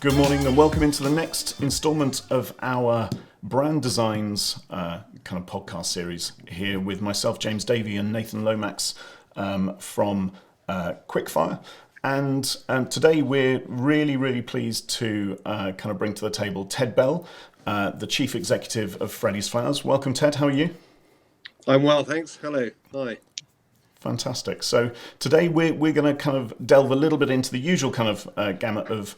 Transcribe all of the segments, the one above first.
Good morning and welcome into the next instalment of our brand designs kind of podcast series here with myself, James Davey, and Nathan Lomax from Quickfire. And today we're really pleased to kind of bring to the table Ted Bell, the Chief Executive of Freddies Flowers. Welcome, Ted. How are you? I'm well, thanks. Hello. Hi. Fantastic. So today we're going to kind of delve a little bit into the usual kind of gamut of,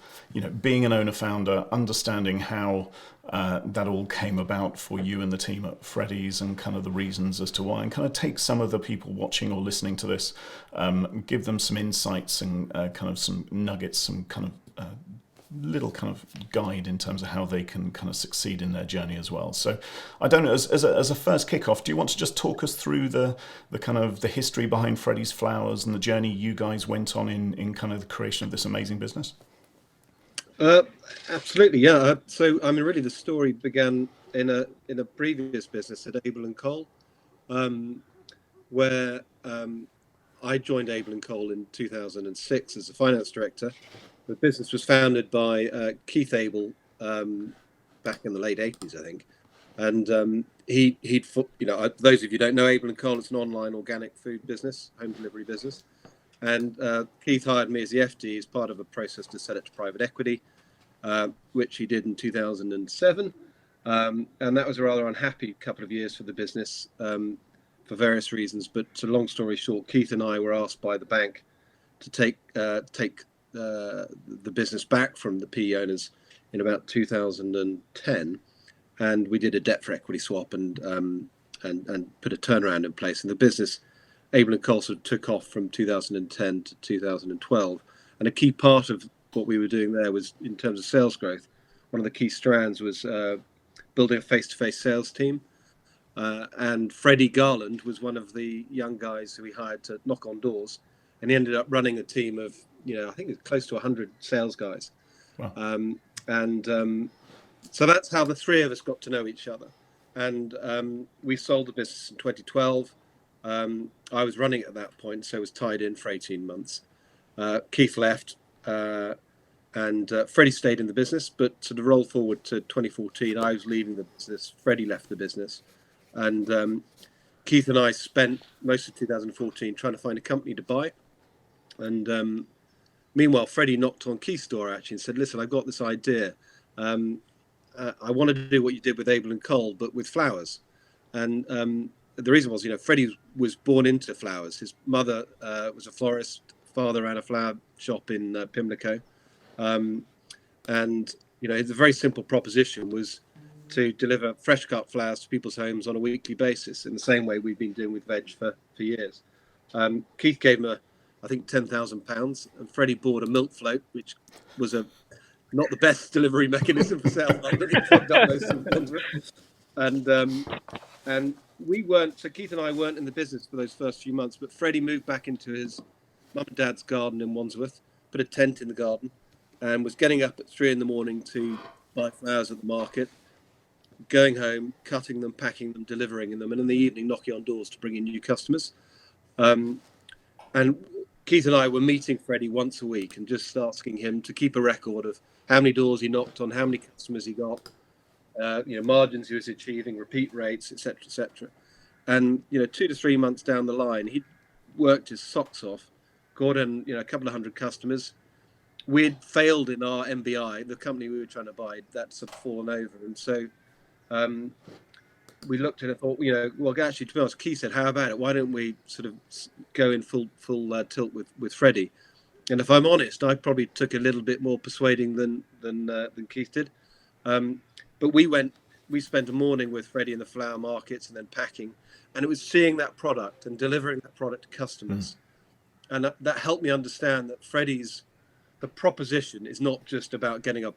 being an owner founder, understanding how that all came about for you and the team at Freddy's, and kind of the reasons as to why, and kind of take some of the people watching or listening to this, give them some insights and kind of some nuggets, some kind of little kind of guide in terms of how they can kind of succeed in their journey as well. So I don't know, as a first kickoff, do you want to just talk us through the kind of the history behind Freddy's Flowers and the journey you guys went on in kind of the creation of this amazing business? Absolutely, yeah. So I mean, really, the story began in a previous business at Able and Cole, where I joined Able and Cole in 2006 as a finance director. The business was founded by Keith Able back in the late 80s, I think. And those of you who don't know, Able and Cole, it's an online organic food business, home delivery business. And Keith hired me as the FD as part of a process to sell it to private equity, which he did in 2007. And that was a rather unhappy couple of years for the business for various reasons. But to long story short, Keith and I were asked by the bank to take the business back from the PE owners in about 2010, and we did a debt for equity swap and put a turnaround in place. And the business, Able and Cole, took off from 2010 to 2012. And a key part of what we were doing there was, in terms of sales growth, one of the key strands was building a face-to-face sales team. And Freddie Garland was one of the young guys who we hired to knock on doors, and he ended up running a team of, I think it's close to 100 sales guys. Wow. So that's how the three of us got to know each other. And we sold the business in 2012. I was running it at that point, so I was tied in for 18 months. Keith left, and Freddie stayed in the business, but sort of roll forward to 2014, I was leaving the business. Freddie left the business. And Keith and I spent most of 2014 trying to find a company to buy. And meanwhile, Freddie knocked on Keith's door actually and said, "Listen, I've got this idea. I want to do what you did with Able and Cole, but with flowers." And the reason was, Freddie was born into flowers. His mother was a florist. Father ran a flower shop in Pimlico. And the very simple proposition was to deliver fresh cut flowers to people's homes on a weekly basis, in the same way we've been doing with veg for years. Keith gave him I think £10,000, and Freddie bought a milk float, which was not the best delivery mechanism for South London. It plugged up most symptoms. And we weren't, so Keith and I weren't in the business for those first few months, but Freddie moved back into his mum and dad's garden in Wandsworth, put a tent in the garden, and was getting up at 3 a.m. to buy flowers at the market, going home, cutting them, packing them, delivering them, and in the evening knocking on doors to bring in new customers. And Keith and I were meeting Freddie once a week and just asking him to keep a record of how many doors he knocked on, how many customers he got, margins he was achieving, repeat rates, etc., etc. And 2 to 3 months down the line, he'd worked his socks off, got in a couple of hundred customers. We'd failed in our MBI, the company we were trying to buy. That's sort of fallen over, and so we looked at it and thought, well, actually, to be honest, Keith said, "How about it? Why don't we sort of go in full tilt with Freddie?" And if I'm honest, I probably took a little bit more persuading than Keith did. But we spent a morning with Freddie in the flower markets and then packing, and it was seeing that product and delivering that product to customers, and that helped me understand that the proposition is not just about getting a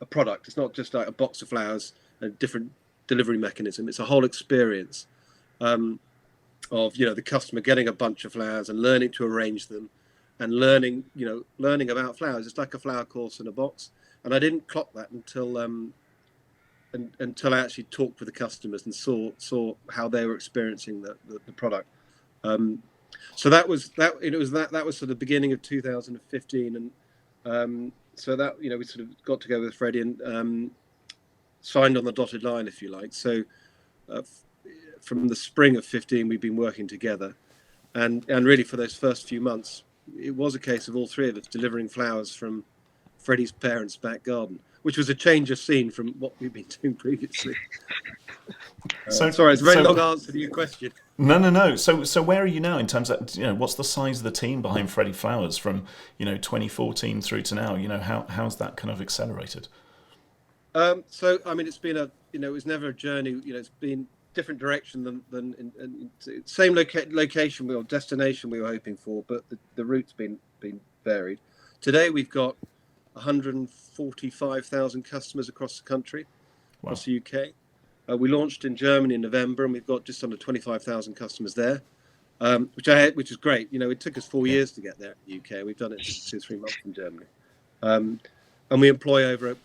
product. It's not just like a box of flowers, a different delivery mechanism. It's a whole experience of the customer getting a bunch of flowers and learning to arrange them, and learning about flowers. It's like a flower course in a box. And I didn't clock that until I actually talked with the customers and saw how they were experiencing the product. So that was sort of the beginning of 2015, and so that we sort of got together with Freddie and signed on the dotted line, if you like. So uh, from the spring of 15, we've been working together, and really for those first few months, it was a case of all three of us delivering flowers from Freddie's parents' back garden, which was a change of scene from what we've been doing previously. So, Sorry, it's a very long answer to your question. no. So where are you now in terms of, what's the size of the team behind Freddy Flowers from 2014 through to now? How's that kind of accelerated? So I mean, it's been it was never a journey. It's been different direction than same location or destination we were hoping for, but the route's been varied. Today we've got 145,000 customers across the country, across the UK. We launched in Germany in November, and we've got just under 25,000 customers there, which is great. It took us 4 years to get there in the UK. We've done it in 2 or 3 months in Germany, and we employ over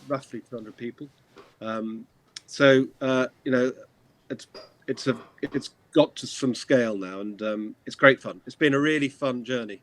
roughly 200 people. So it's got to some scale now, and it's great fun. It's been a really fun journey,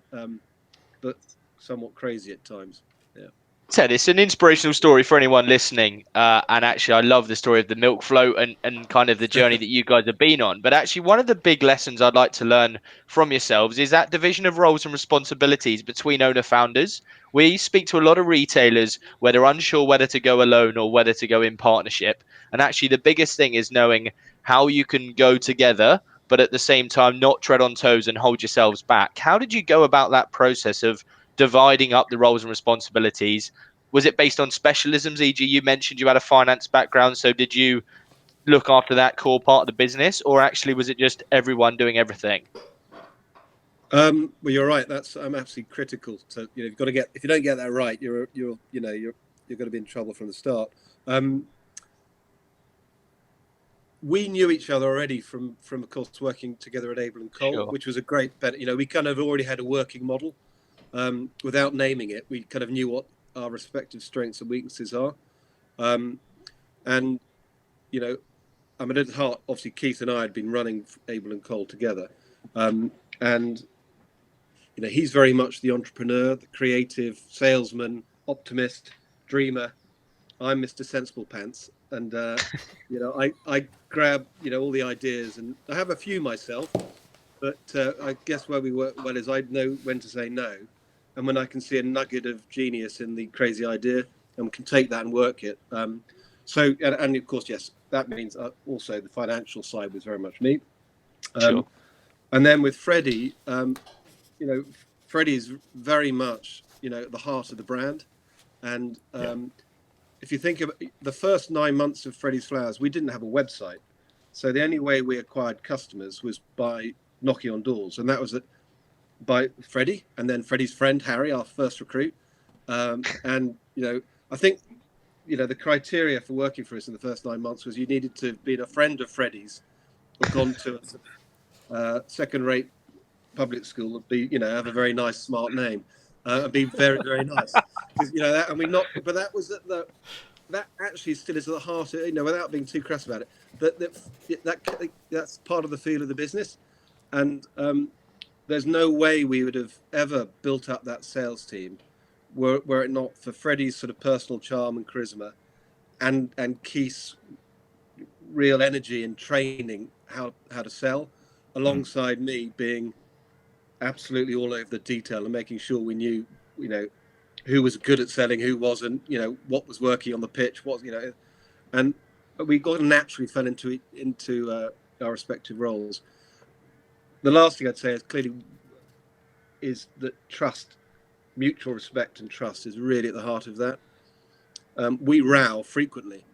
but somewhat crazy at times. Yeah. Ted, it's an inspirational story for anyone listening. And actually, I love the story of the milk float and kind of the journey that you guys have been on. But actually, one of the big lessons I'd like to learn from yourselves is that division of roles and responsibilities between owner founders. We speak to a lot of retailers where they're unsure whether to go alone or whether to go in partnership. And actually, the biggest thing is knowing how you can go together, but at the same time, not tread on toes and hold yourselves back. How did you go about that process of dividing up the roles and responsibilities? Was it based on specialisms? E.g., you mentioned you had a finance background, so did you look after that core part of the business, or actually was it just everyone doing everything? Well, you're right. That's absolutely critical. To you've got to get, if you don't get that right, you're going to be in trouble from the start. We knew each other already from of course working together at Able and Cole, Sure. which was a great bet. We kind of already had a working model. Without naming it, we kind of knew what our respective strengths and weaknesses are. And I mean, at heart, obviously Keith and I had been running Able and Cole together, and he's very much the entrepreneur, the creative salesman, optimist, dreamer. I'm Mr. Sensible Pants, and I grab all the ideas, and I have a few myself, but I guess where we work well is I know when to say no, and when I can see a nugget of genius in the crazy idea, and can take that and work it. And of course, yes, that means also the financial side was very much me. Sure. And then with Freddy, Freddy is very much at the heart of the brand, and if you think of the first 9 months of Freddy's Flowers, we didn't have a website, so the only way we acquired customers was by knocking on doors, and that was by Freddy, and then Freddy's friend Harry, our first recruit. And I think the criteria for working for us in the first 9 months was you needed to be a friend of Freddy's, or gone to a second-rate public school, have a very nice, smart name, and be very, very nice. That, and we not, but that was that actually still is at the heart of, without being too crass about it, that's part of the feel of the business, and there's no way we would have ever built up that sales team were it not for Freddy's sort of personal charm and charisma, and Keith's real energy and training how to sell, alongside me being absolutely all over the detail and making sure we knew who was good at selling, who wasn't, what was working on the pitch, and we got naturally fell into our respective roles. The last thing I'd say is that trust, mutual respect and trust is really at the heart of that. We row frequently,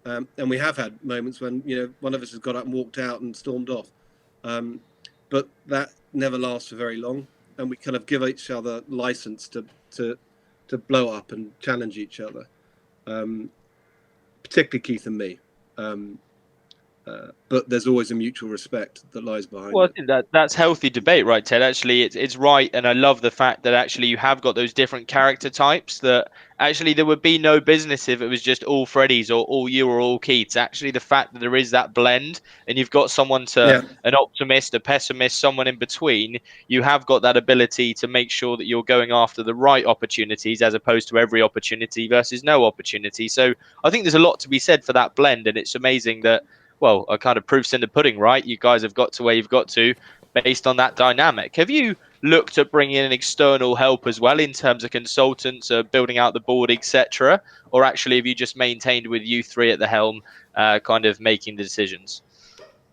and we have had moments when one of us has got up and walked out and stormed off, but that never lasts for very long, and we kind of give each other license to blow up and challenge each other, particularly Keith and me. but there's always a mutual respect that lies behind Well, I it. think that's healthy debate, right, Ted? Actually, it's right, and I love the fact that actually you have got those different character types. That actually there would be no business if it was just all Freddies or all you or all Keats. Actually, the fact that there is that blend, and you've got someone to Yeah. an optimist, a pessimist, someone in between. You have got that ability to make sure that you're going after the right opportunities as opposed to every opportunity versus no opportunity. So I think there's a lot to be said for that blend, and it's amazing that well, a kind of proof's in the pudding, right? You guys have got to where you've got to based on that dynamic. Have you looked at bringing in external help as well in terms of consultants, building out the board, etc., or actually have you just maintained with you three at the helm, kind of making the decisions?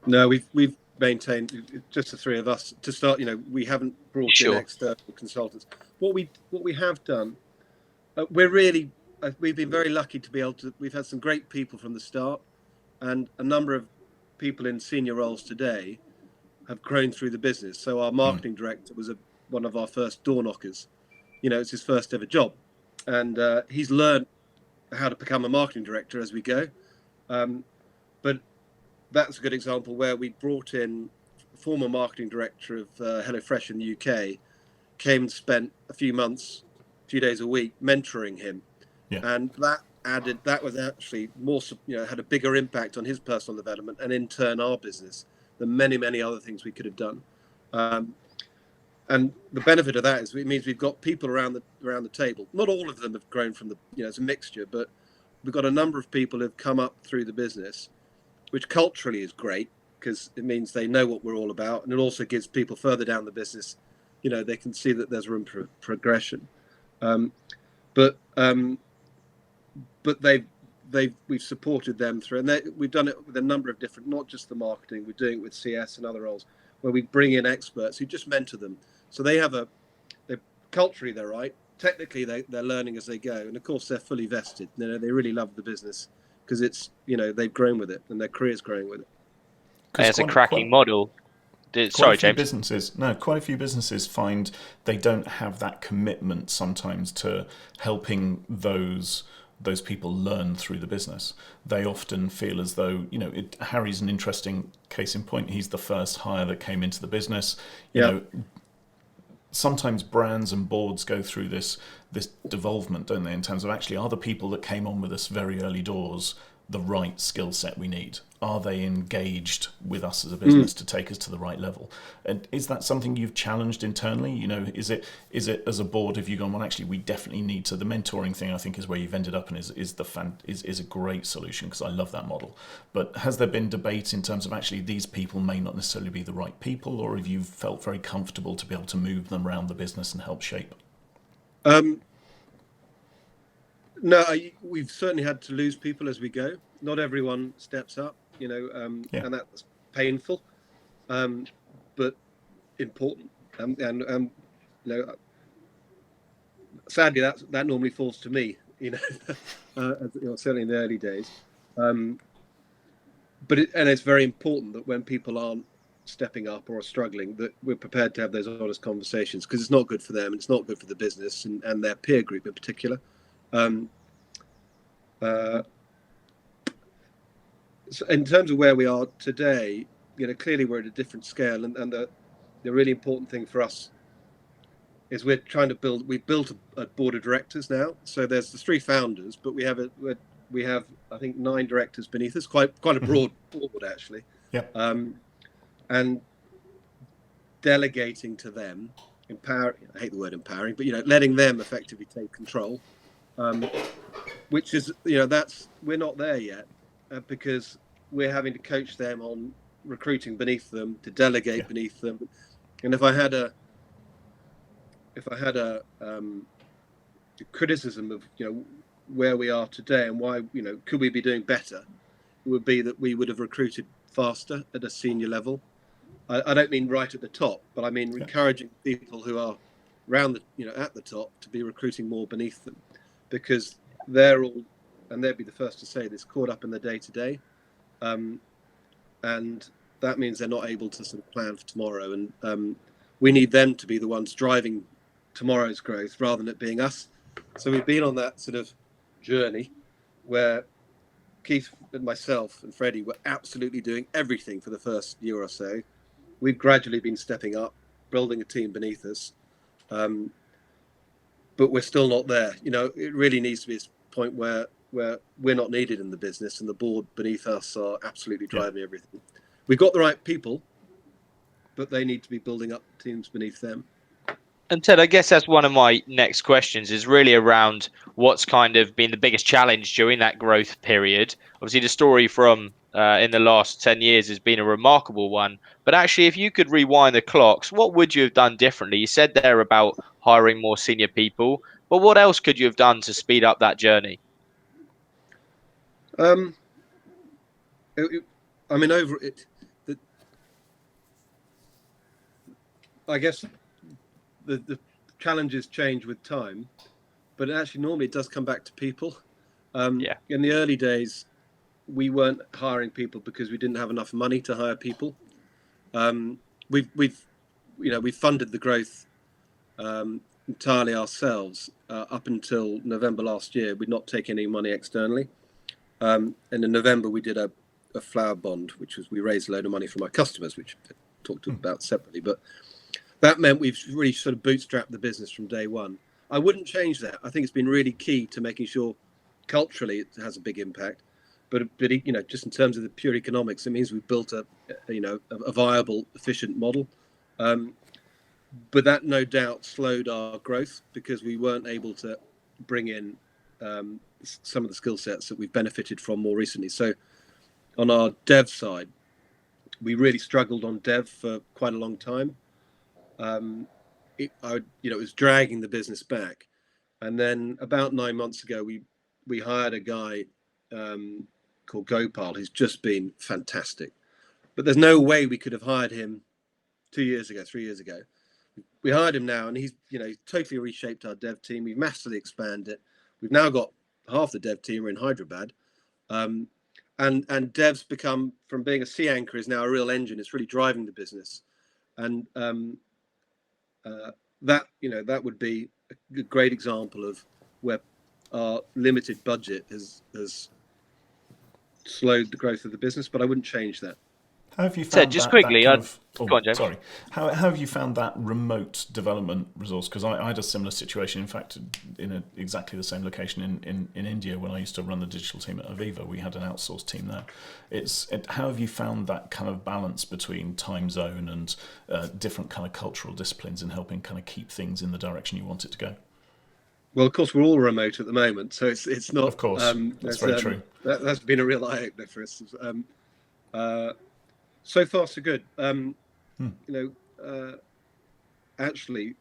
No, we've maintained just the three of us to start. We haven't brought in Sure. external consultants. What we have done, we've been very lucky to be able to. We've had some great people from the start, and a number of people in senior roles today have grown through the business. So our marketing director was one of our first door knockers. It's his first ever job, and he's learned how to become a marketing director as we go. But that's a good example where we brought in former marketing director of HelloFresh in the UK, came and spent a few months, a few days a week mentoring him, Yeah. and that was actually more, had a bigger impact on his personal development and in turn our business than many other things we could have done. And the benefit of that is it means we've got people around the table. Not all of them have grown from it's a mixture, but we've got a number of people who've come up through the business, which culturally is great because it means they know what we're all about, and it also gives people further down the business, they can see that there's room for progression. But we've supported them through, and we've done it with a number of different, not just the marketing. We're doing it with CS and other roles where we bring in experts who just mentor them, so they culturally they're right. Technically, they're learning as they go, and of course they're fully vested. They really love the business because it's they've grown with it and their career's growing with it. It's a cracking model. Quite a Sorry, few James. quite a few businesses find they don't have that commitment sometimes to helping those people learn through the business. They often feel as though, Harry's an interesting case in point. He's the first hire that came into the business. Sometimes brands and boards go through this devolvement, don't they, in terms of actually are the people that came on with us very early doors the right skill set we need? Are they engaged with us as a business to take us to the right level? And is that something you've challenged internally? Is it as a board, have you gone, well, actually we definitely need to, the mentoring thing I think is where you've ended up and is a great solution because I love that model. But has there been debate in terms of actually these people may not necessarily be the right people, or have you felt very comfortable to be able to move them around the business and help shape? No, we've certainly had to lose people as we go. Not everyone steps up, and that's painful, but important. And sadly, that normally falls to me, certainly in the early days. But it's very important that when people aren't stepping up or are struggling, that we're prepared to have those honest conversations because it's not good for them and it's not good for the business and their peer group in particular. So in terms of where we are today, clearly we're at a different scale, and the really important thing for us is we've built a board of directors now. So there's the three founders, but we have I think 9 directors beneath us, quite a broad board actually. Yep. And delegating to them, I hate the word empowering, but letting them effectively take control, which is we're not there yet because we're having to coach them on recruiting beneath them, to delegate beneath them, and if I had a criticism of where we are today and why could we be doing better, it would be that we would have recruited faster at a senior level. I don't mean right at the top, but I mean encouraging people who are around at the top to be recruiting more beneath them, because they're all, and they'd be the first to say this, caught up in the day to day, and that means they're not able to sort of plan for tomorrow, and we need them to be the ones driving tomorrow's growth rather than it being us. So we've been on that sort of journey where Keith and myself and Freddy were absolutely doing everything for the first year or so. We've gradually been stepping up, building a team beneath us, but we're still not there. It really needs to be a point where we're not needed in the business, and the board beneath us are absolutely driving everything. We've got the right people, but they need to be building up teams beneath them. And Ted, I guess that's one of my next questions, is really around what's kind of been the biggest challenge during that growth period. Obviously, the story from in the last 10 years has been a remarkable one. But actually, if you could rewind the clocks, what would you have done differently? You said there about hiring more senior people, but what else could you have done to speed up that journey? I guess the challenges change with time, but actually normally it does come back to people. In the early days, we weren't hiring people because we didn't have enough money to hire people. We've funded the growth entirely ourselves up until November last year. We'd not taken any money externally. And in November, we did a flower bond, which was, we raised a load of money from our customers, which I talked about separately. But that meant we've really sort of bootstrapped the business from day one. I wouldn't change that. I think it's been really key to making sure culturally it has a big impact. But just in terms of the pure economics, it means we've built a viable, efficient model. But that no doubt slowed our growth because we weren't able to bring in some of the skill sets that we've benefited from more recently. So on our dev side, we really struggled on dev for quite a long time. It was dragging the business back. And then about 9 months ago, we hired a guy called Gopal, who's just been fantastic. But there's no way we could have hired him 2 years ago, 3 years ago. We hired him now, and he's totally reshaped our dev team. We've massively expanded it. We've now got half the dev team are in Hyderabad, and dev's become, from being a sea anchor, is now a real engine. It's really driving the business, and that would be a great example of where our limited budget has slowed the growth of the business. But I wouldn't change that. How have you found Ted, just quickly, go on, James. Sorry. How have you found that remote development resource? Because I had a similar situation, in fact, in exactly the same location in India when I used to run the digital team at Aviva. We had an outsourced team there. How have you found that kind of balance between time zone and different kind of cultural disciplines in helping kind of keep things in the direction you want it to go? Well, of course, we're all remote at the moment, so it's not. Of course, that's very true. That's been a real eye opener for us. So far, so good. Actually,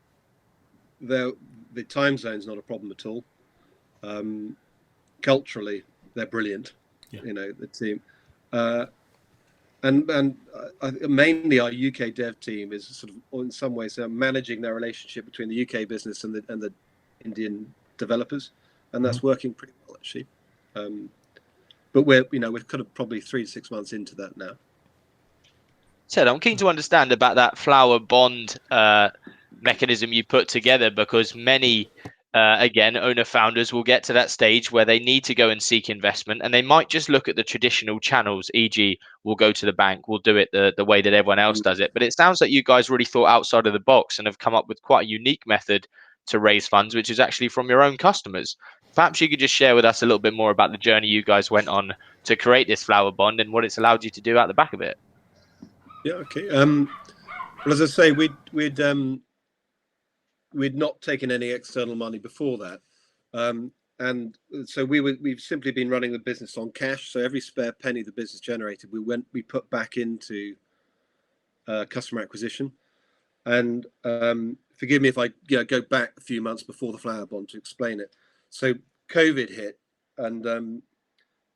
the time zone's not a problem at all. Culturally, they're brilliant. Yeah. The team, and mainly our UK dev team is sort of, in some ways, managing their relationship between the UK business and the Indian developers, and that's working pretty well actually. But we're kind of probably 3 to 6 months into that now. Ted, I'm keen to understand about that flower bond mechanism you put together, because many, again, owner founders will get to that stage where they need to go and seek investment, and they might just look at the traditional channels, e.g., we'll go to the bank, we'll do it the way that everyone else does it. But it sounds like you guys really thought outside of the box and have come up with quite a unique method to raise funds, which is actually from your own customers. Perhaps you could just share with us a little bit more about the journey you guys went on to create this flower bond and what it's allowed you to do out the back of it. Yeah. Okay. Well, as I say, we'd not taken any external money before that, and so we've simply been running the business on cash. So every spare penny the business generated, we put back into customer acquisition. And forgive me if I go back a few months before the flower bond to explain it. So COVID hit, and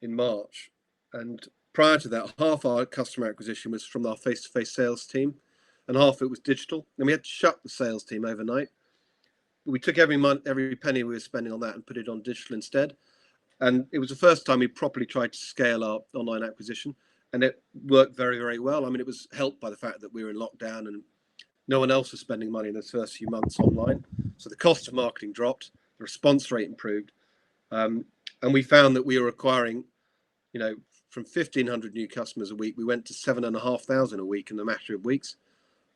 in March, and prior to that, half our customer acquisition was from our face-to-face sales team, and half of it was digital. And we had to shut the sales team overnight. We took every penny we were spending on that and put it on digital instead. And it was the first time we properly tried to scale our online acquisition, and it worked very, very well. I mean, it was helped by the fact that we were in lockdown and no one else was spending money in those first few months online. So the cost of marketing dropped, the response rate improved, and we found that we were acquiring from 1,500 new customers a week, we went to 7,500 a week in a matter of weeks.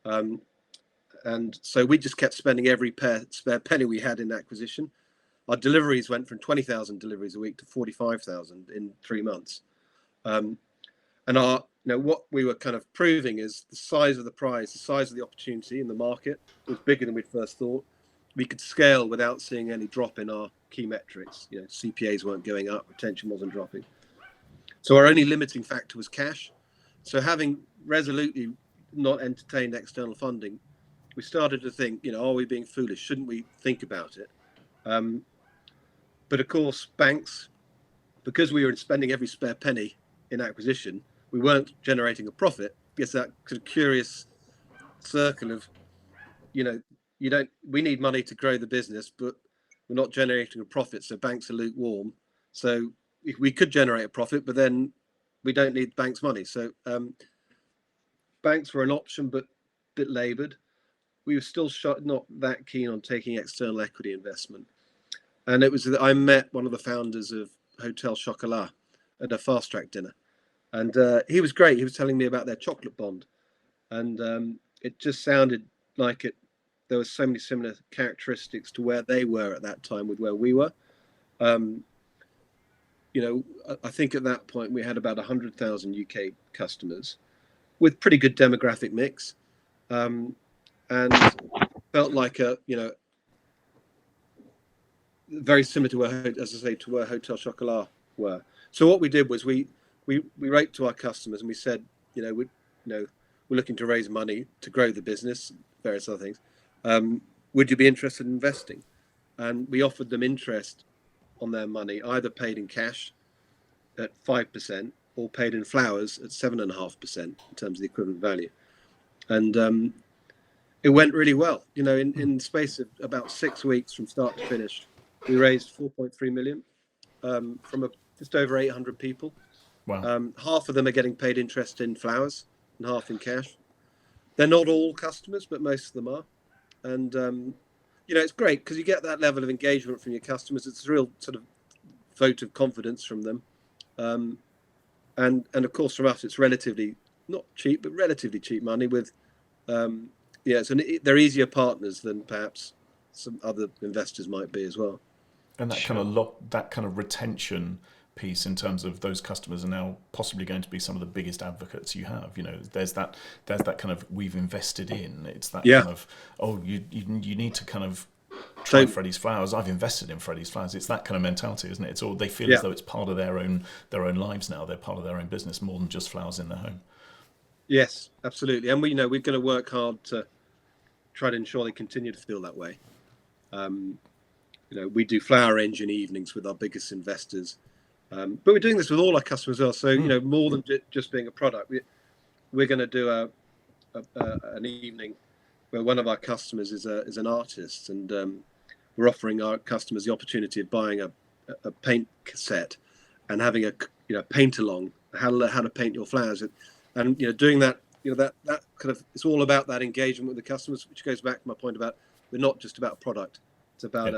And so we just kept spending every spare penny we had in acquisition. Our deliveries went from 20,000 deliveries a week to 45,000 in 3 months. And what we were kind of proving is the size of the prize, the size of the opportunity in the market was bigger than we'd first thought. We could scale without seeing any drop in our key metrics. CPAs weren't going up, retention wasn't dropping. So our only limiting factor was cash. So having resolutely not entertained external funding, we started to think, are we being foolish? Shouldn't we think about it? But of course, banks, because we were spending every spare penny in acquisition, we weren't generating a profit. It's that kind of curious circle of, we need money to grow the business, but we're not generating a profit. So banks are lukewarm. So we could generate a profit, but then we don't need banks' money. So banks were an option, but a bit laboured. We were still not that keen on taking external equity investment. And it was that I met one of the founders of Hotel Chocolat at a fast track dinner. And he was great. He was telling me about their chocolate bond. And it just sounded like there were so many similar characteristics to where they were at that time with where we were. I think at that point we had about 100,000 UK customers with pretty good demographic mix. And felt like very similar to where Hotel Chocolat were. So what we did was we wrote to our customers and we said, we're looking to raise money to grow the business, various other things. Would you be interested in investing? And we offered them interest on their money, either paid in cash at 5% or paid in flowers at 7.5% in terms of the equivalent value. And it went really well. In the space of about 6 weeks from start to finish, we raised 4.3 million from just over 800 people. Wow. Half of them are getting paid interest in flowers and half in cash. They're not all customers, but most of them are. And, it's great because you get that level of engagement from your customers. It's a real sort of vote of confidence from them. And of course, from us, it's relatively not cheap, but relatively cheap money with, they're easier partners than perhaps some other investors might be as well. And that kind of retention piece in terms of those customers are now possibly going to be some of the biggest advocates you have. There's that kind of we've invested in. It's that kind of you need to kind of try Freddies Flowers. I've invested in Freddies Flowers. It's that kind of mentality, isn't it? It's all they feel as though it's part of their own lives now. They're part of their own business more than just flowers in their home. Yes, absolutely. And we're going to work hard to try to ensure they continue to feel that way. We do flower engine evenings with our biggest investors, but we're doing this with all our customers as well. So more than just being a product, we're going to do an evening where one of our customers is an artist, and we're offering our customers the opportunity of buying a paint cassette and having a paint along how to paint your flowers, and doing that. That kind of, it's all about that engagement with the customers, which goes back to my point about we're not just about product. It's about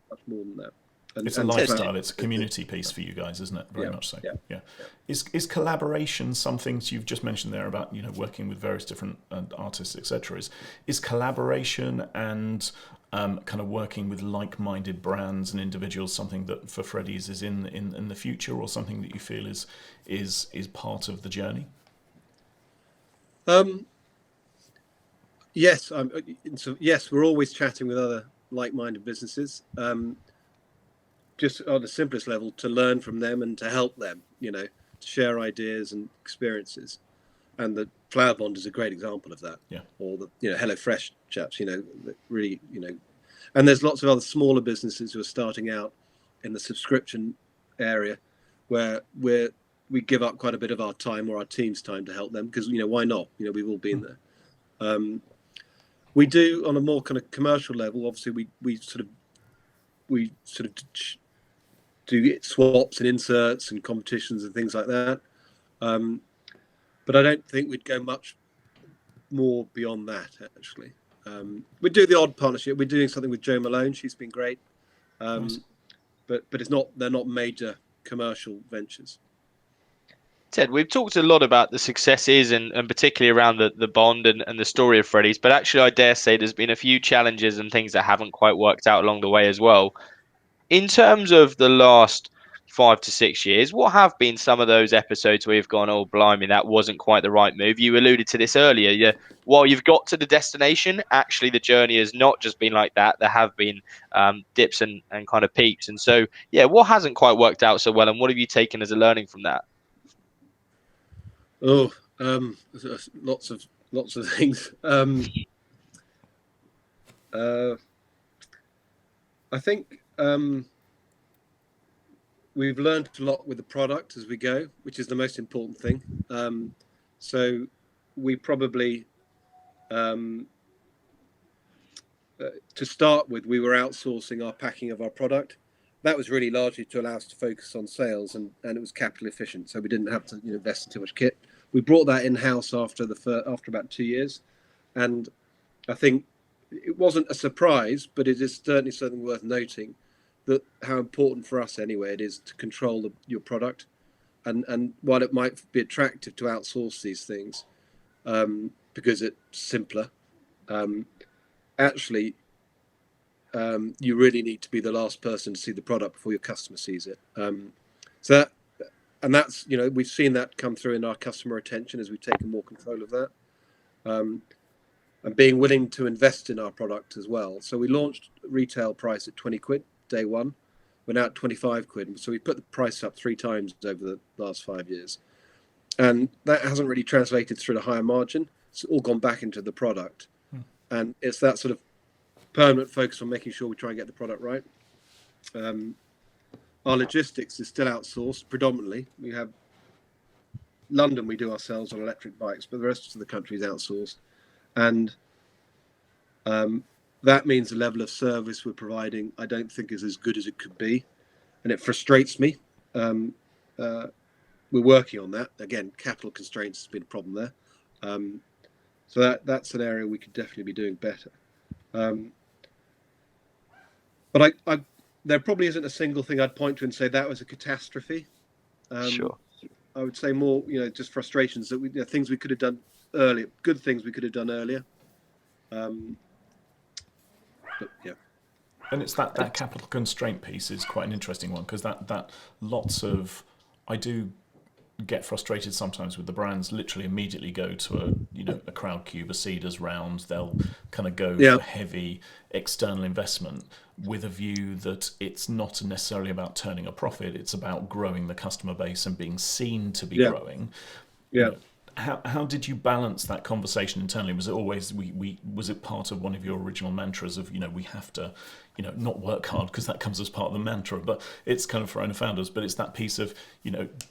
much more than that. It's a lifestyle. It's a community piece for you guys, isn't it? Very much so. Yeah. Is collaboration something you've just mentioned there about working with various different artists, etc. Is collaboration and kind of working with like-minded brands and individuals something that for Freddies is in the future, or something that you feel is part of the journey? Yes, yes, we're always chatting with other like-minded businesses, just on the simplest level, to learn from them and to help them, to share ideas and experiences. And the Flower Bond is a great example of that. Yeah. Or the HelloFresh chaps, that really, and there's lots of other smaller businesses who are starting out in the subscription area, where we give up quite a bit of our time or our team's time to help them, because why not? We've all been there. We do on a more kind of commercial level. Obviously, we sort of do swaps and inserts and competitions and things like that. But I don't think we'd go much more beyond that. Actually, we do the odd partnership. We're doing something with Jo Malone. She's been great. Nice. But they're not major commercial ventures. Ted, we've talked a lot about the successes and particularly around the bond and the story of Freddy's, but actually I dare say there's been a few challenges and things that haven't quite worked out along the way as well. In terms of the last 5 to 6 years, what have been some of those episodes where you've gone, oh, blimey, that wasn't quite the right move? You alluded to this earlier. Yeah, while you've got to the destination, actually the journey has not just been like that. There have been dips and kind of peaks. And so, yeah, what hasn't quite worked out so well, and what have you taken as a learning from that? Oh, lots of things. I think we've learned a lot with the product as we go, which is the most important thing. So we probably, to start with, we were outsourcing our packing of our product. That was really largely to allow us to focus on sales, and it was capital efficient, so we didn't have to invest in too much kit. We brought that in house after about 2 years, and I think it wasn't a surprise, but it is certainly something worth noting that how important for us anyway it is to control your product, and while it might be attractive to outsource these things because it's simpler, actually you really need to be the last person to see the product before your customer sees it. That's we've seen that come through in our customer retention as we've taken more control of that, and being willing to invest in our product as well. So we launched retail price at 20 quid day one. We're now at 25 quid. So we put the price up 3 times over the last 5 years. And that hasn't really translated through the higher margin. It's all gone back into the product. And it's that sort of permanent focus on making sure we try and get the product right. Our logistics is still outsourced predominantly. We have London, we do ourselves on electric bikes, but the rest of the country is outsourced. And that means the level of service we're providing, I don't think is as good as it could be. And it frustrates me. We're working on that. Again, capital constraints has been a problem there. So that's an area we could definitely be doing better. But there probably isn't a single thing I'd point to and say that was a catastrophe. Sure. I would say more, just frustrations that things we could have done earlier, good things we could have done earlier. But yeah. And it's that capital constraint piece is quite an interesting one, because that lots of, I do get frustrated sometimes with the brands literally immediately go to a crowd cube, a Cedars round. They'll kind of go for heavy external investment with a view that it's not necessarily about turning a profit, it's about growing the customer base and being seen to be growing. How did you balance that conversation internally? Was it always was it part of one of your original mantras of we have to not work hard, because that comes as part of the mantra, but it's kind of for owner founders, but it's that piece of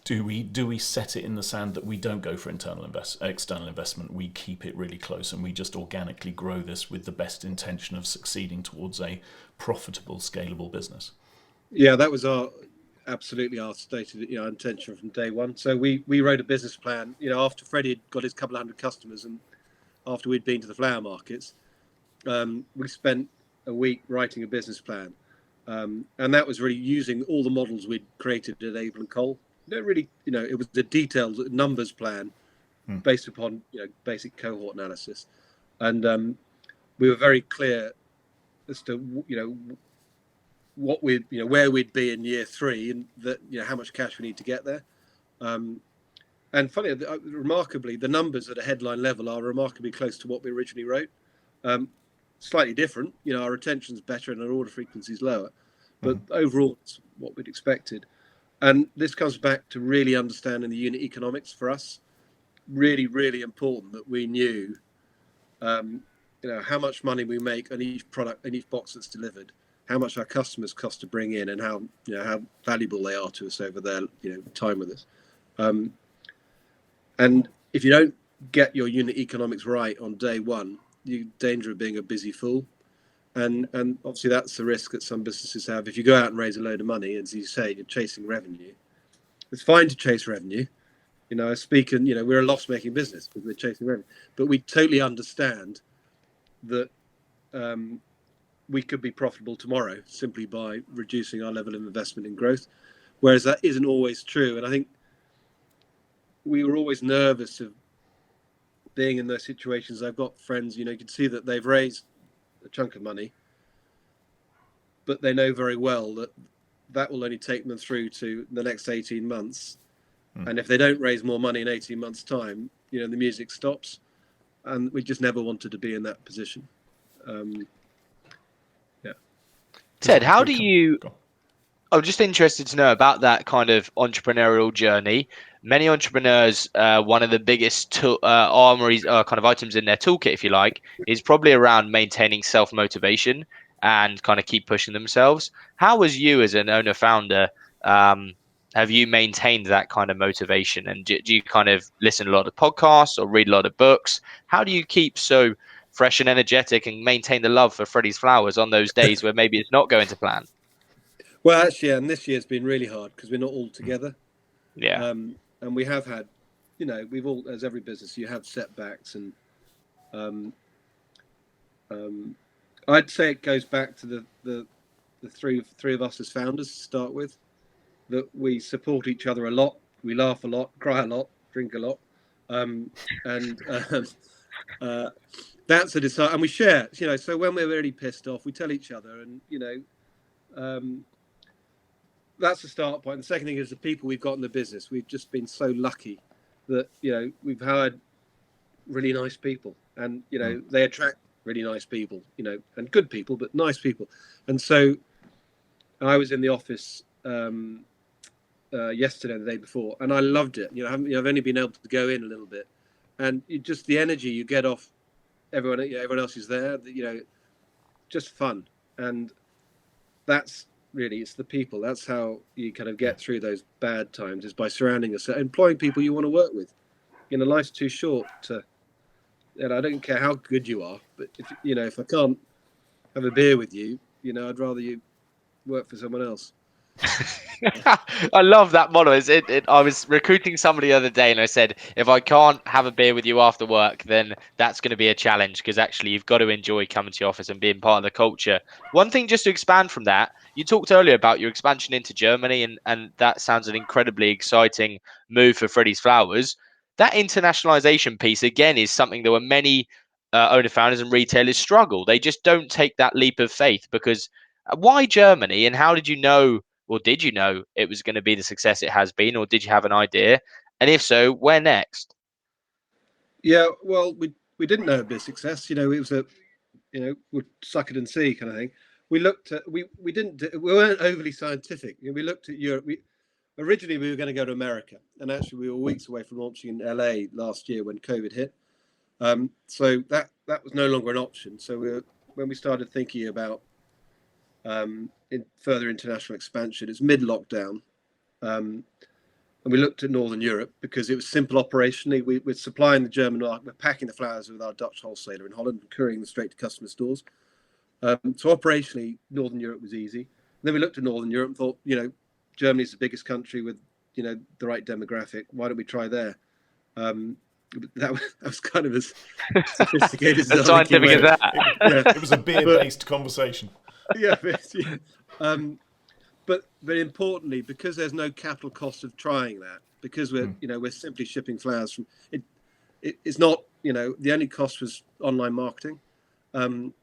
do we set it in the sand that we don't go for external investment, we keep it really close and we just organically grow this with the best intention of succeeding towards a profitable, scalable business? Yeah, that was absolutely our stated intention from day one. So we wrote a business plan after Freddy had got his couple of hundred customers, and after we'd been to the flower markets, we spent a week writing a business plan, and that was really using all the models we'd created at Abel and Cole. It was a detailed numbers plan based upon basic cohort analysis, and we were very clear as to what where we'd be in year 3, and that how much cash we need to get there. And funny, remarkably, the numbers at a headline level are remarkably close to what we originally wrote. Slightly different, our retention's better and our order frequency is lower, but overall it's what we'd expected. And this comes back to really understanding the unit economics for us. Really, really important that we knew how much money we make on each product and each box that's delivered, how much our customers cost to bring in, and how valuable they are to us over their time with us. And if you don't get your unit economics right on day one, you're in danger of being a busy fool. And obviously that's the risk that some businesses have. If you go out and raise a load of money, as you say, you're chasing revenue. It's fine to chase revenue. I speak, and we're a loss-making business because we're chasing revenue. But we totally understand that we could be profitable tomorrow simply by reducing our level of investment in growth, whereas that isn't always true. And I think we were always nervous of being in those situations. I've got friends, you can see that they've raised a chunk of money, but they know very well that that will only take them through to the next 18 months. And if they don't raise more money in 18 months' time, the music stops. And we just never wanted to be in that position. Ted, how do you... I'm just interested to know about that kind of entrepreneurial journey. Many entrepreneurs, one of the biggest armories, kind of items in their toolkit, if you like, is probably around maintaining self-motivation and kind of keep pushing themselves. How was you as an owner-founder? Have you maintained that kind of motivation? And do you kind of listen to a lot of podcasts or read a lot of books? How do you keep so fresh and energetic and maintain the love for Freddy's Flowers on those days where maybe it's not going to plan? Well, actually, and this year's been really hard because we're not all together. Yeah. And we have had, we've all, as every business, you have setbacks, and I'd say it goes back to the three of us as founders to start with, that we support each other a lot, we laugh a lot, cry a lot, drink a lot, that's a desire, and we share. So when we're really pissed off, we tell each other, and that's the start point. The second thing is the people we've got in the business. We've just been so lucky that we've hired really nice people, and they attract really nice people, and good people, but nice people. And so I was in the office yesterday and the day before, and I loved it. I've only been able to go in a little bit, and just the energy you get off everyone else is there. Just fun, and that's really, it's the people. That's how you kind of get through those bad times, is by surrounding yourself, employing people you want to work with. Life's too short to, I don't care how good you are, but if I can't have a beer with you, I'd rather you work for someone else. I love that model. I was recruiting somebody the other day, and I said, if I can't have a beer with you after work, then that's going to be a challenge, because actually you've got to enjoy coming to your office and being part of the culture. One thing, just to expand from that, you talked earlier about your expansion into Germany, and that sounds an incredibly exciting move for Freddy's Flowers. That internationalization piece, again, is something that where many owner founders and retailers struggle. They just don't take that leap of faith, because why Germany, and how did you know, or did you know, it was going to be the success it has been, or did you have an idea? And if so, where next? Yeah, well, we didn't know it'd be a success. It was we'd suck it and see kind of thing. We looked at, we weren't overly scientific. We looked at Europe. Originally we were going to go to America, and actually we were weeks away from launching in LA last year when COVID hit. So that was no longer an option. So when we started thinking about further international expansion, it's mid-lockdown, and we looked at Northern Europe because it was simple operationally. We're supplying the German market, we're packing the flowers with our Dutch wholesaler in Holland and couriering them straight to customer stores. So operationally, Northern Europe was easy. And then we looked at Northern Europe and thought, Germany's the biggest country with the right demographic. Why don't we try there? That was kind of as sophisticated as scientific as that. It was a beer-based conversation. Yeah, but importantly, because there's no capital cost of trying that, because we're simply shipping flowers from it. It's not, the only cost was online marketing, and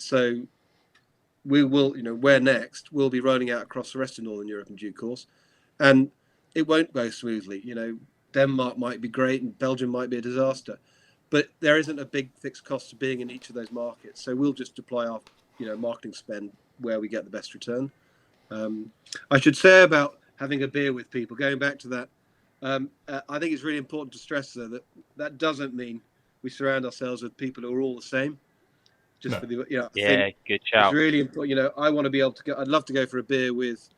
so we will, where next, we'll be rolling out across the rest of Northern Europe in due course, and it won't go smoothly. Denmark might be great and Belgium might be a disaster, but there isn't a big fixed cost to being in each of those markets. So we'll just deploy our marketing spend where we get the best return. I should say about having a beer with people, going back to that, I think it's really important to stress though that doesn't mean we surround ourselves with people who are all the same. Just for the good shout. It's really important. I want to be able to go. I'd love to go for a beer with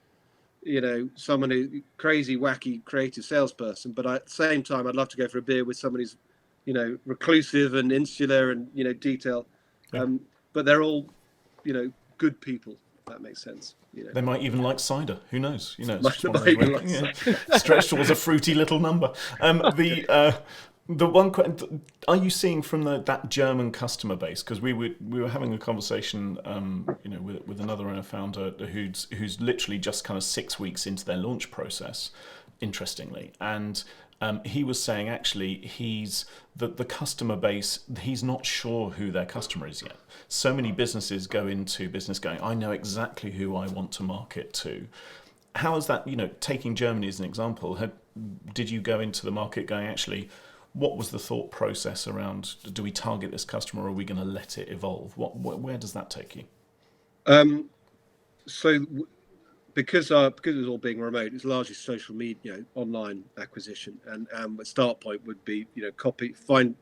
someone who crazy, wacky, creative salesperson, but at the same time I'd love to go for a beer with someone who's reclusive and insular and detailed. But they're all good people, if that makes sense. They might even like cider. Who knows? It's stretched towards a fruity little number. The one question: are you seeing from that German customer base? Because we were having a conversation, with another owner founder who's literally just kind of 6 weeks into their launch process, interestingly, and he was saying actually the customer base, he's not sure who their customer is yet. So many businesses go into business going, I know exactly who I want to market to. How is that, taking Germany as an example, did you go into the market going, actually, what was the thought process around, do we target this customer or are we going to let it evolve? Where does that take you? So because it was all being remote, it's largely social media, online acquisition, and the start point would be, find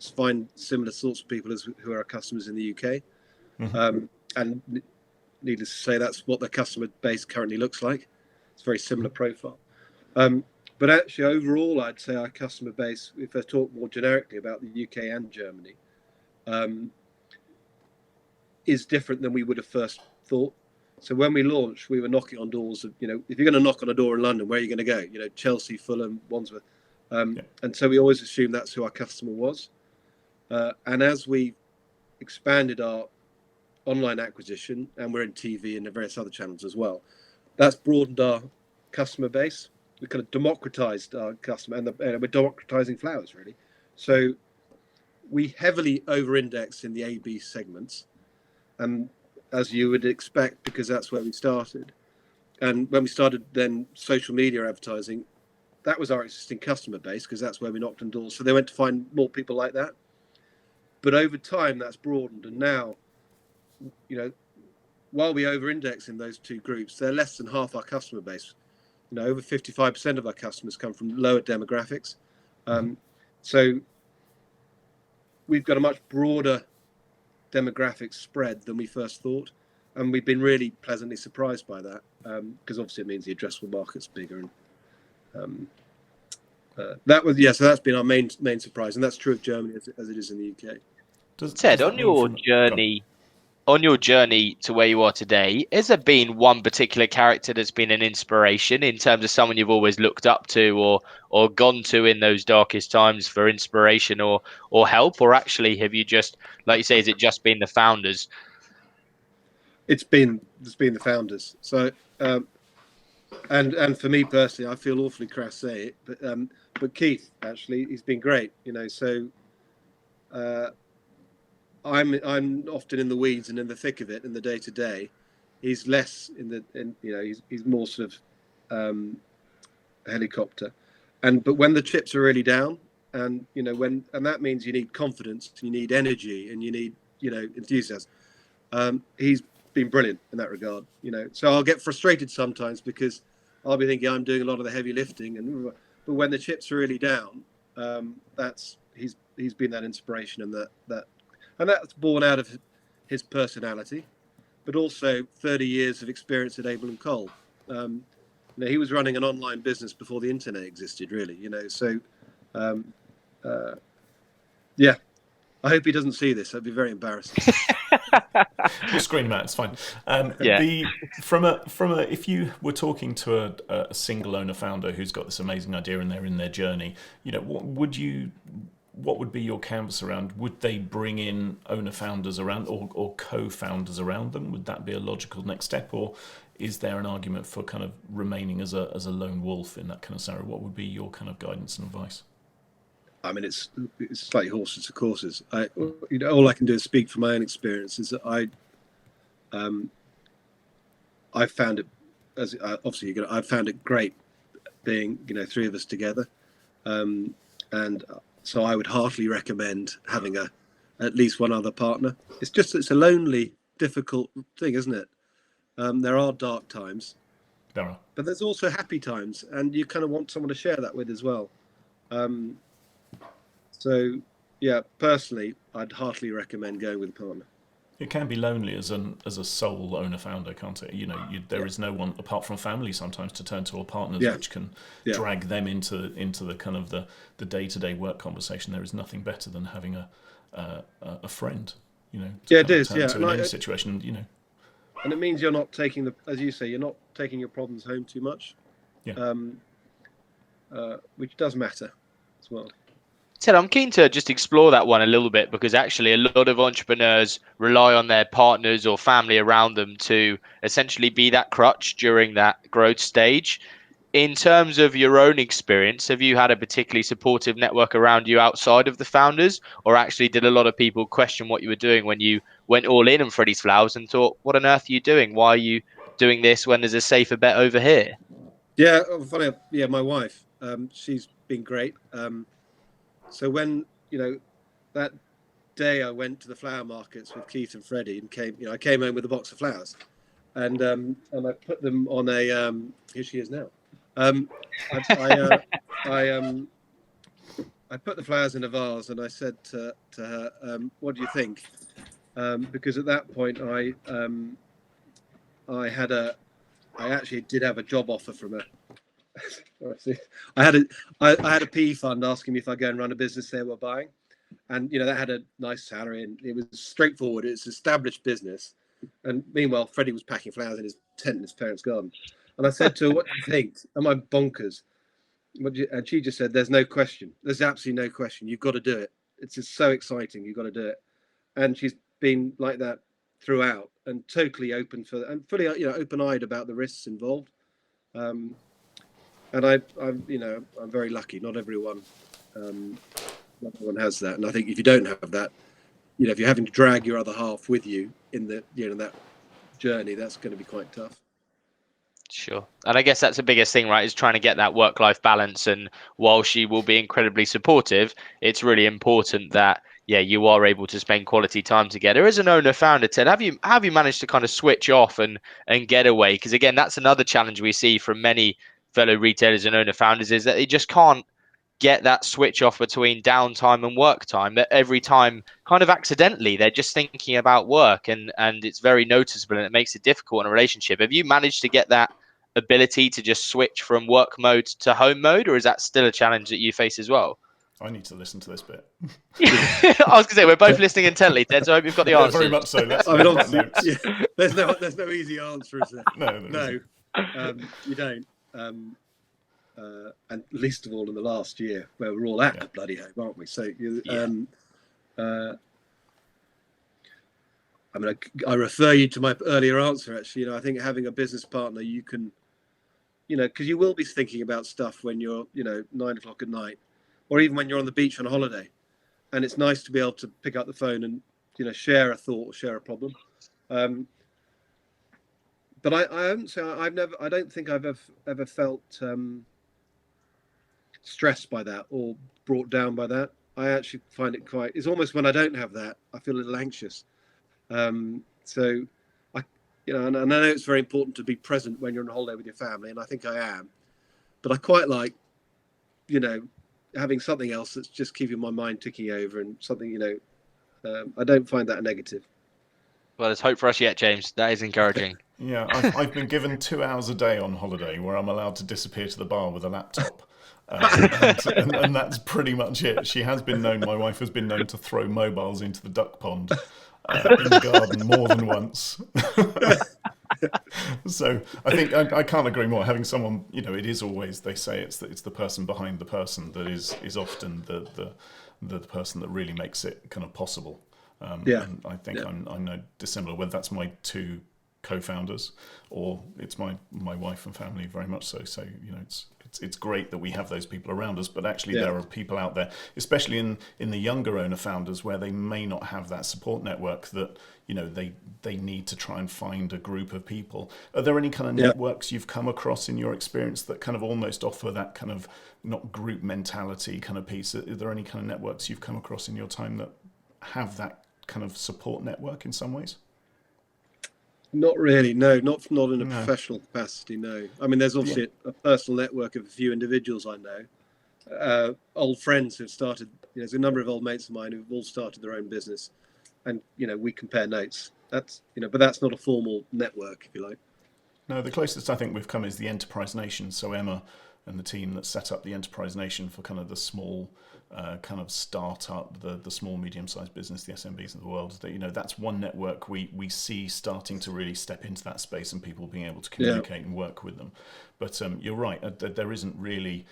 similar sorts of people who are our customers in the UK, and needless to say, that's what the customer base currently looks like. It's a very similar profile. But actually, overall, I'd say our customer base, if I talk more generically about the UK and Germany, is different than we would have first thought. So when we launched, we were knocking on doors of, if you're going to knock on a door in London, where are you going to go? Chelsea, Fulham, Wandsworth. And so we always assumed that's who our customer was. And as we expanded our online acquisition, and we're in TV and various other channels as well, that's broadened our customer base. We kind of democratized our customer, and we're democratizing flowers, really. So we heavily over-index in the A/B segments, and as you would expect, because that's where we started. And when we started then social media advertising, that was our existing customer base, because that's where we knocked on doors. So they went to find more people like that. But over time, that's broadened. And now, while we over-index in those two groups, they're less than half our customer base. Over 55% of our customers come from lower demographics. So we've got a much broader demographic spread than we first thought, and we've been really pleasantly surprised by that, because obviously it means the addressable market's bigger, and so that's been our main surprise, and that's true of Germany as it is in the UK. Ted, on your journey to where you are today, has there been one particular character that's been an inspiration in terms of someone you've always looked up to or gone to in those darkest times for inspiration or help? Or actually, have you just, like you say, has it just been the founders? It's been the founders. So, and for me personally, I feel awfully crass say it, but Keith, actually, he's been great. So I'm often in the weeds and in the thick of it in the day to day. He's less he's more sort of helicopter, but when the chips are really down, and and that means you need confidence, you need energy, and you need enthusiasm. He's been brilliant in that regard. So I'll get frustrated sometimes because I'll be thinking I'm doing a lot of the heavy lifting, but when the chips are really down, he's been that inspiration, and that's born out of his personality, but also 30 years of experience at Abel and Cole. He was running an online business before the internet existed, really. So I hope he doesn't see this. That'd be very embarrassing. We'll screen him out. It's fine. If you were talking to a single owner founder who's got this amazing idea and they're in their journey, what would be your canvas around? Would they bring in owner founders around or co-founders around them? Would that be a logical next step, or is there an argument for kind of remaining as a lone wolf in that kind of scenario? What would be your kind of guidance and advice? I mean, it's like horses for courses. All I can do is speak from my own experiences. I found it, I found it great being three of us together, and so I would heartily recommend having at least one other partner. It's a lonely, difficult thing, isn't it? There are dark times, but there's also happy times, and you kind of want someone to share that with as well. So, yeah, personally, I'd heartily recommend going with a partner. It can be lonely as a sole owner founder, can't it? There is no one apart from family sometimes to turn to, or partners, which can drag them into the kind of the day-to-day work conversation. There is nothing better than having a friend, it is, in any situation, And it means you're not taking as you say, you're not taking your problems home too much, which does matter as well. Ted, I'm keen to just explore that one a little bit, because actually a lot of entrepreneurs rely on their partners or family around them to essentially be that crutch during that growth stage. In terms of your own experience, have you had a particularly supportive network around you outside of the founders, or actually did a lot of people question what you were doing when you went all in on Freddy's Flowers and thought, what on earth are you doing? Why are you doing this when there's a safer bet over here? Yeah, funny. Yeah, my wife. She's been great. So when that day I went to the flower markets with Keith and Freddy and I came home with a box of flowers, and I put them on a. Here she is now. I put the flowers in a vase and I said to her, "What do you think?" Because at that point I actually did have a job offer from a. I had a PE fund asking me if I'd go and run a business they were buying, and that had a nice salary and it was straightforward. It's established business, and meanwhile Freddie was packing flowers in his tent in his parents' garden, and I said to her, "What do you think? Am I bonkers?" And she just said, "There's no question. There's absolutely no question. You've got to do it. It's just so exciting. You've got to do it." And she's been like that throughout, and totally open and fully, open-eyed about the risks involved. And I'm very lucky. Not everyone has that, and I think if you don't have that, if you're having to drag your other half with you in that journey, that's going to be quite tough. Sure. And I guess that's the biggest thing, right, is trying to get that work-life balance. And while she will be incredibly supportive, it's really important that, yeah, you are able to spend quality time together. As an owner-founder, Ted, have you managed to kind of switch off and get away? Because again, that's another challenge we see from many fellow retailers and owner-founders is that they just can't get that switch off between downtime and work time, that every time kind of accidentally they're just thinking about work, and it's very noticeable and it makes it difficult in a relationship. Have you managed to get that ability to just switch from work mode to home mode, or is that still a challenge that you face as well? I need to listen to this bit. I was gonna say we're both listening intently, Ted, so I hope you've got the answer. Very much so. Let's notes. Yeah, there's no easy answer, is there? No, you don't. And least of all in the last year, where we're all at bloody home, aren't we? So, I refer you to my earlier answer. Actually, I think having a business partner, you can, because you will be thinking about stuff when you're, 9 o'clock at night, or even when you're on the beach on a holiday, and it's nice to be able to pick up the phone and, share a thought or share a problem. But I don't think I've ever felt stressed by that or brought down by that. I actually find it it's almost when I don't have that, I feel a little anxious. So and I know it's very important to be present when you're on holiday with your family, and I think I am, but I quite like, having something else that's just keeping my mind ticking over, and something, I don't find that a negative. Well, there's hope for us yet, James. That is encouraging. Yeah, I've been given 2 hours a day on holiday where I'm allowed to disappear to the bar with a laptop. And that's pretty much it. My wife has been known to throw mobiles into the duck pond in the garden more than once. So I think I can't agree more. Having someone, it is always, they say it's the person behind the person that is often the person that really makes it kind of possible. And I think I'm no dissimilar, whether that's my 2 co-founders or it's my wife and family, very much so. So it's great that we have those people around us, but actually there are people out there, especially in the younger owner founders, where they may not have that support network, that they need to try and find a group of people. Are there any kind of networks you've come across in your experience that kind of almost offer that kind of not group mentality kind of piece? Are there any kind of networks you've come across in your time that have that kind of support network in some ways? Not really, no, not in a professional capacity, no. I mean, there's obviously a personal network of a few individuals I know, old friends who've started, there's a number of old mates of mine who've all started their own business, and, we compare notes. That's, but that's not a formal network, if you like. No, the closest I think we've come is the Enterprise Nation. So Emma and the team that set up the Enterprise Nation for kind of the small kind of startup, the small, medium-sized business, the SMBs of the world. That that's one network we see starting to really step into that space, and people being able to communicate and work with them. But you're right, there isn't really,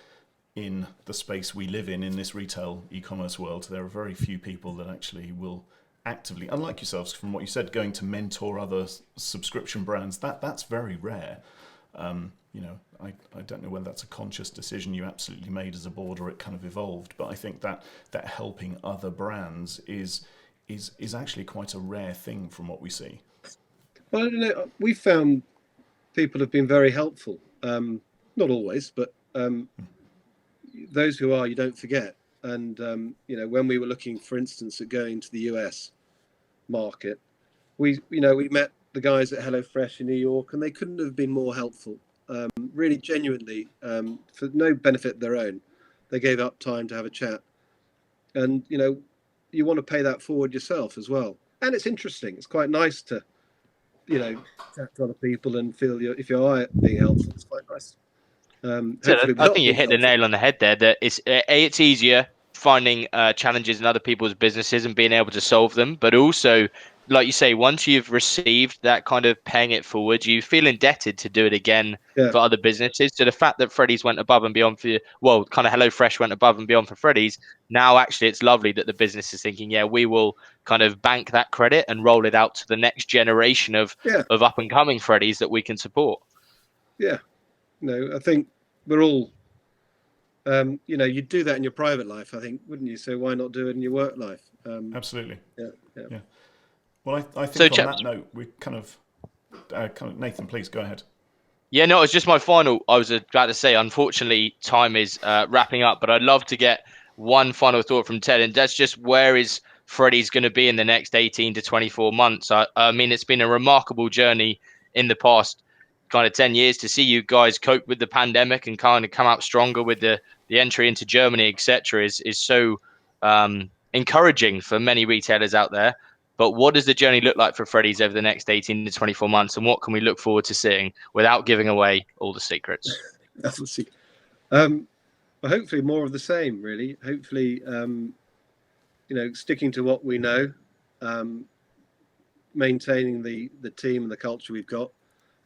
in the space we live in this retail e-commerce world, there are very few people that actually will actively, unlike yourselves, from what you said, going to mentor other subscription brands. That's very rare. I don't know whether that's a conscious decision you absolutely made as a board or it kind of evolved, but I think that helping other brands is actually quite a rare thing from what we see. Well, I don't know. We found people have been very helpful. Not always, but those who are, you don't forget. And when we were looking, for instance, at going to the US market, we met the guys at HelloFresh in New York, and they couldn't have been more helpful. Really, genuinely, for no benefit of their own, they gave up time to have a chat. And you want to pay that forward yourself as well. And it's interesting. It's quite nice to chat to other people and feel if you are being helpful. It's quite nice. So Hopefully I think you hit the nail on the head there. That it's easier finding challenges in other people's businesses and being able to solve them, but also, like you say, once you've received that kind of paying it forward, you feel indebted to do it again for other businesses. So the fact that Freddy's went above and beyond kind of HelloFresh went above and beyond for Freddy's. Now, actually, it's lovely that the business is thinking, yeah, we will kind of bank that credit and roll it out to the next generation of up and coming Freddy's that we can support. Yeah, I think we're all, you'd do that in your private life, I think, wouldn't you? So why not do it in your work life? Absolutely. Yeah. Well, I think so, on that note, we kind of Nathan, please go ahead. Yeah, no, it's just my final. I was about to say, unfortunately, time is wrapping up, but I'd love to get one final thought from Ted, and that's just where is Freddy's going to be in the next 18 to 24 months? I mean, it's been a remarkable journey in the past kind of 10 years to see you guys cope with the pandemic and kind of come out stronger with the entry into Germany, etc. is so encouraging for many retailers out there. But what does the journey look like for Freddy's over the next 18 to 24 months, and what can we look forward to seeing without giving away all the secrets? Obviously. But hopefully more of the same, really. Hopefully, sticking to what we know, maintaining the team and the culture we've got,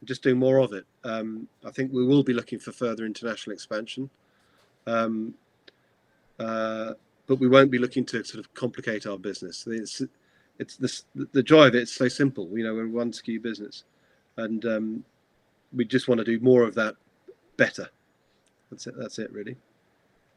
just doing more of it. I think we will be looking for further international expansion, but we won't be looking to sort of complicate our business. It's the joy of it. It's so simple. We're a one SKU business, and we just want to do more of that better. That's it, really.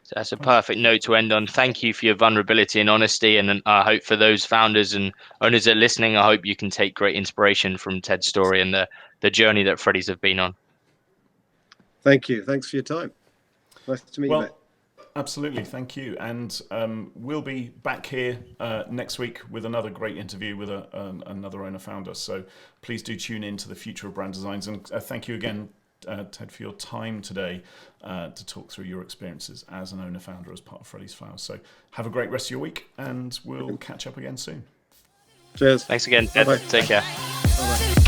So that's a perfect note to end on. Thank you for your vulnerability and honesty, and I hope for those founders and owners that are listening, I hope you can take great inspiration from Ted's story and the journey that Freddy's have been on. Thank you. Thanks for your time. Nice to meet you, mate. Absolutely, thank you. And we'll be back here next week with another great interview with another owner-founder. So please do tune in to the Future of Brand Designs. And thank you again, Ted, for your time today to talk through your experiences as an owner-founder as part of Freddies Flowers. So have a great rest of your week, and we'll catch up again soon. Cheers. Thanks again, Ted. Bye-bye. Take care. Bye-bye.